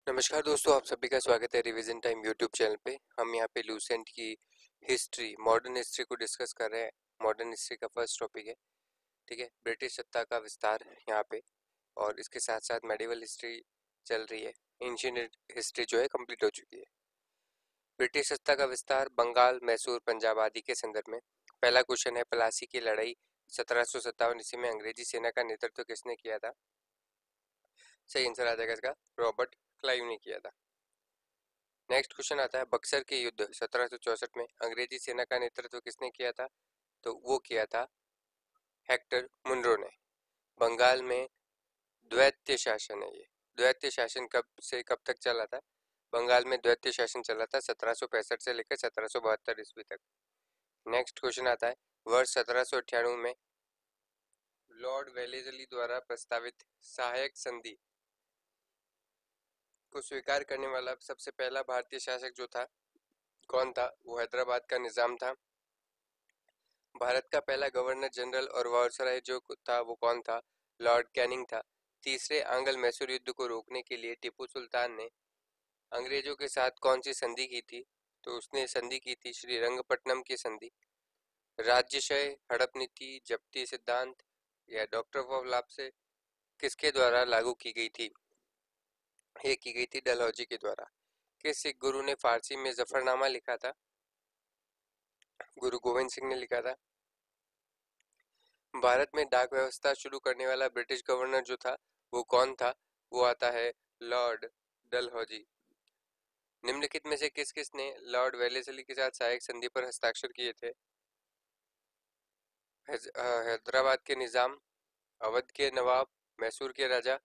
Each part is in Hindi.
नमस्कार दोस्तों, आप सभी का स्वागत है रिवीजन टाइम यूट्यूब चैनल पे। हम यहाँ पे लूसेंट की हिस्ट्री, मॉडर्न हिस्ट्री को डिस्कस कर रहे हैं। मॉडर्न हिस्ट्री का फर्स्ट टॉपिक है, ठीक है, ब्रिटिश सत्ता का विस्तार यहाँ पे, और इसके साथ साथ मेडिवल हिस्ट्री चल रही है। एंशिएंट हिस्ट्री जो है कंप्लीट हो चुकी है। ब्रिटिश सत्ता का विस्तार बंगाल, मैसूर, पंजाब आदि के संदर्भ में। पहला क्वेश्चन है, प्लासी की लड़ाई 1757 ईस्वी में अंग्रेजी सेना का नेतृत्व किसने किया था? सही आंसर आ जाएगा इसका, रॉबर्ट क्लाइव ने किया था। नेक्स्ट क्वेश्चन आता है, बक्सर के युद्ध 1764 में अंग्रेजी सेना का नेतृत्व किसने किया था? तो वो किया था हेक्टर मुनरो ने। बंगाल में द्वैत शासन है ये। द्वैत शासन कब से कब तक चला था? बंगाल में द्वैत शासन चला था 1765 से लेकर 1772 ईस्वी तक। नेक्स्ट क्वेश्चन आता है, वर्ष 1798 में लॉर्ड वेलेस्ली द्वारा प्रस्तावित सहायक संधि को स्वीकार करने वाला सबसे पहला भारतीय शासक जो था, कौन था? वो हैदराबाद का निजाम था। भारत का पहला गवर्नर जनरल और वायसराय जो था वो कौन था? लॉर्ड कैनिंग था। तीसरे आंग्ल मैसूर युद्ध को रोकने के लिए टीपू सुल्तान ने अंग्रेजों के साथ कौन सी संधि की थी? तो उसने संधि की थी श्रीरंगपट्टनम की संधि। राज्यशय, हड़प नीति, जब्ती सिद्धांत या डॉक्टर ऑफ लाभ से किसके द्वारा लागू की गई थी? ये की गई थी डलहौजी के द्वारा। किस सिख गुरु ने फारसी में जफरनामा लिखा था? गुरु गोविंद सिंह ने लिखा था। भारत में डाक व्यवस्था शुरू करने वाला ब्रिटिश गवर्नर जो था वो कौन था? वो आता है लॉर्ड डलहौजी। निम्नलिखित में से किस किस ने लॉर्ड वेलेस्ली के साथ सहायक संधि पर हस्ताक्षर किए थे? हैदराबाद के निजाम, अवध के नवाब, मैसूर के राजा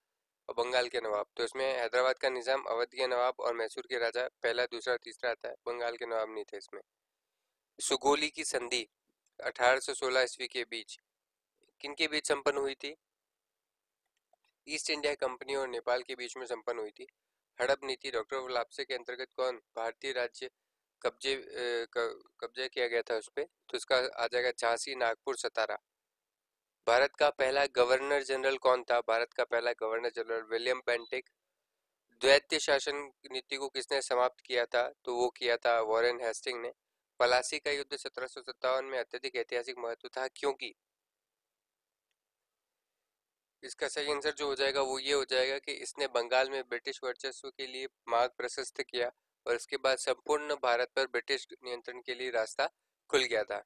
और बंगाल के नवाब। तो इसमें हैदराबाद का निजाम, अवध के नवाब और मैसूर के राजा पहला, दूसरा, तीसरा आता है। बंगाल के नवाब नहीं थे इसमें। सुगोली की संधि 1816 ईस्वी के बीच किनके बीच संपन्न हुई थी? ईस्ट इंडिया कंपनी और नेपाल के बीच में संपन्न हुई थी। हड़प नीति डॉक्टर ऑफ लाप्से के अंतर्गत कौन भारतीय राज्य कब्जे किया गया था उस पे? तो इसका आ जाएगा झांसी, नागपुर, सतारा। भारत का पहला गवर्नर जनरल कौन था? भारत का पहला गवर्नर जनरल विलियम बेंटिक। द्वैत शासन नीति को किसने समाप्त किया था? तो वो किया था वॉरेन हेस्टिंग ने। पलासी का युद्ध 1757 में अत्यधिक ऐतिहासिक महत्व था क्योंकि, इसका सही आंसर जो हो जाएगा वो ये हो जाएगा कि इसने बंगाल में ब्रिटिश वर्चस्व के लिए मार्ग प्रशस्त किया और इसके बाद संपूर्ण भारत पर ब्रिटिश नियंत्रण के लिए रास्ता खुल गया था।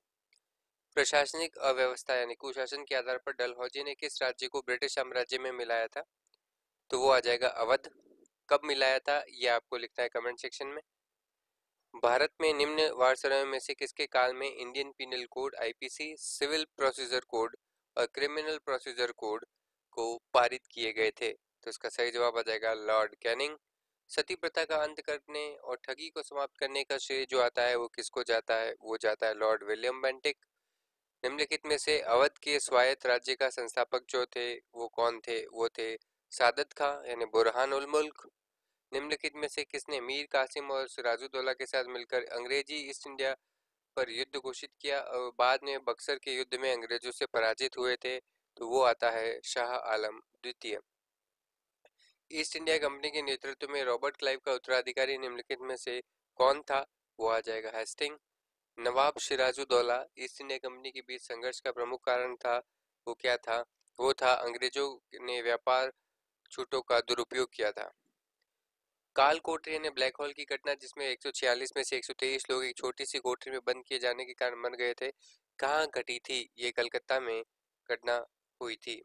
प्रशासनिक अव्यवस्था यानी कुशासन के आधार पर डलहौजी ने किस राज्य को ब्रिटिश साम्राज्य में मिलाया था? तो वो आ जाएगा अवध। कब मिलाया था ये आपको लिखना है कमेंट सेक्शन में। भारत में निम्न वारसरायों में से किसके काल में Indian penal code, IPC, civil procedure code और क्रिमिनल प्रोसीजर कोड को पारित किए गए थे? तो इसका सही जवाब आ जाएगा लॉर्ड कैनिंग। सती प्रथा का अंत करने और ठगी को समाप्त करने का श्रेय जो आता है वो किसको जाता है? वो जाता है लॉर्ड विलियम बेंटिक। निम्नलिखित में से अवध के स्वायत्त राज्य का संस्थापक जो थे वो कौन थे? वो थे सादत खां यानी बुरहान उल मुल्क। निम्नलिखित में से किसने मीर कासिम और सिराजुद्दौला के साथ मिलकर अंग्रेजी ईस्ट इंडिया पर युद्ध घोषित किया और बाद में बक्सर के युद्ध में अंग्रेजों से पराजित हुए थे? तो वो आता है शाह आलम द्वितीय। ईस्ट इंडिया कंपनी के नेतृत्व में रॉबर्ट क्लाइव का उत्तराधिकारी निम्नलिखित में से कौन था? वो आ जाएगा हेस्टिंग। नवाब सिराजुद्दौला ईस्ट इंडिया कंपनी के बीच संघर्ष का प्रमुख कारण था। वो क्या था? वो था अंग्रेजों ने व्यापार छूटों का दुरुपयोग किया था। काल कोठरी यानी ब्लैक होल की घटना जिसमें 146 में से 123 लोग एक छोटी सी कोठरी में बंद किए जाने के कारण मर गए थे, कहाँ घटी थी? ये कलकत्ता में घटना हुई थी।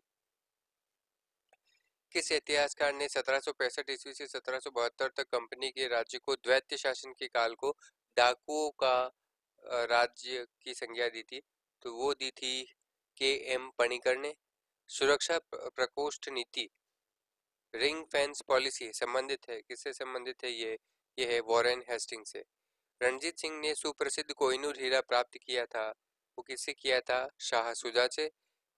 किस इतिहासकार ने 1765 ईस्वी से 1772 तक कंपनी के राज्य को द्वैत शासन के काल को डाकुओं का राज्य की संज्ञा दी थी? तो वो दी थी के एम पणिकर ने। सुरक्षा प्रकोष्ठ नीति, रिंग फेंस पॉलिसी संबंधित है, किससे संबंधित है? ये है वॉरेन हेस्टिंग से। रणजीत सिंह ने सुप्रसिद्ध कोहिनूर हीरा प्राप्त किया था, वो किससे किया था? शाह सुजा से।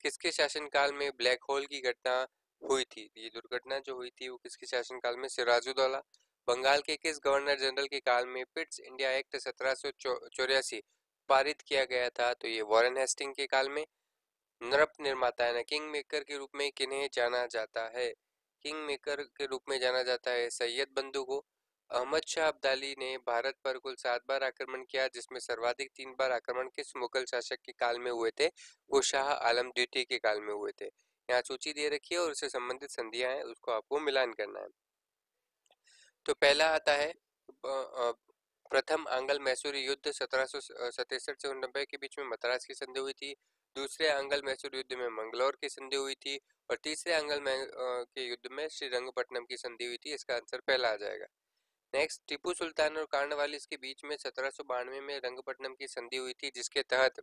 किसके शासनकाल में ब्लैक होल की घटना हुई थी? ये दुर्घटना जो हुई थी वो किसके शासनकाल में? सिराजुद्दौला। बंगाल के किस गवर्नर जनरल के काल में पिट्स इंडिया एक्ट 1784 पारित किया गया था? तो ये वॉरेन हेस्टिंग के काल में। नृप निर्माता यानी किंग मेकर के रूप में किन्हें जाना जाता है? किंग मेकर के रूप में जाना जाता है सैयद बंधु को। अहमद शाह अब्दाली ने भारत पर कुल 7 बार आक्रमण किया, जिसमें सर्वाधिक 3 बार आक्रमण किस मुगल शासक के काल में हुए थे? वो शाह आलम द्वितीय के काल में हुए थे। यहाँ सूची दे रखी है और उससे संबंधित संधियां हैं, उसको आपको मिलान करना है। तो पहला आता है प्रथम आंग्ल मैसूर युद्ध 1767 से 89 के बीच में मद्रास की संधि हुई थी। दूसरे आंग्ल मैसूर युद्ध में मंगलौर की संधि हुई थी। और तीसरे आंग्ल के युद्ध में श्रीरंगपट्टनम की संधि हुई थी। इसका आंसर पहला आ जाएगा। नेक्स्ट, टीपू सुल्तान और कार्नवालिस के बीच में 1792 में रंगपट्टनम की संधि हुई थी, जिसके तहत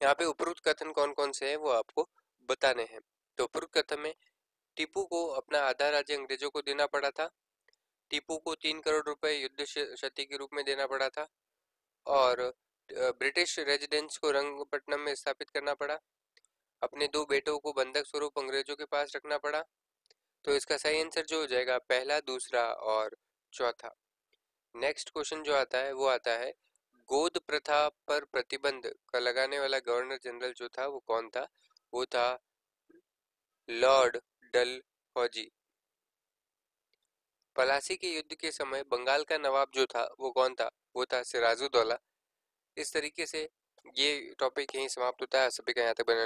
यहाँ पे उपरोक्त कथन कौन कौन से हैं वो आपको बताने हैं। तो उपरोक्त कथन में टीपू को अपना आधा राज्य अंग्रेजों को देना पड़ा था। टीपू को 3 करोड़ रुपए युद्ध क्षति के रूप में देना पड़ा था। और ब्रिटिश रेजिडेंट्स को रंगपट्टनम में स्थापित करना पड़ा। अपने 2 बेटों को बंधक स्वरूप अंग्रेजों के पास रखना पड़ा। तो इसका सही आंसर जो हो जाएगा पहला, दूसरा और चौथा। नेक्स्ट क्वेश्चन जो आता है वो आता है गोद प्रथा पर प्रतिबंध का लगाने वाला गवर्नर जनरल जो था वो कौन था? वो था लॉर्ड डलहौजी। पलासी के युद्ध के समय बंगाल का नवाब जो था वो कौन था? वो था सिराजुद्दौला। इस तरीके से ये टॉपिक यहीं समाप्त होता है। सभी का यहाँ तक बना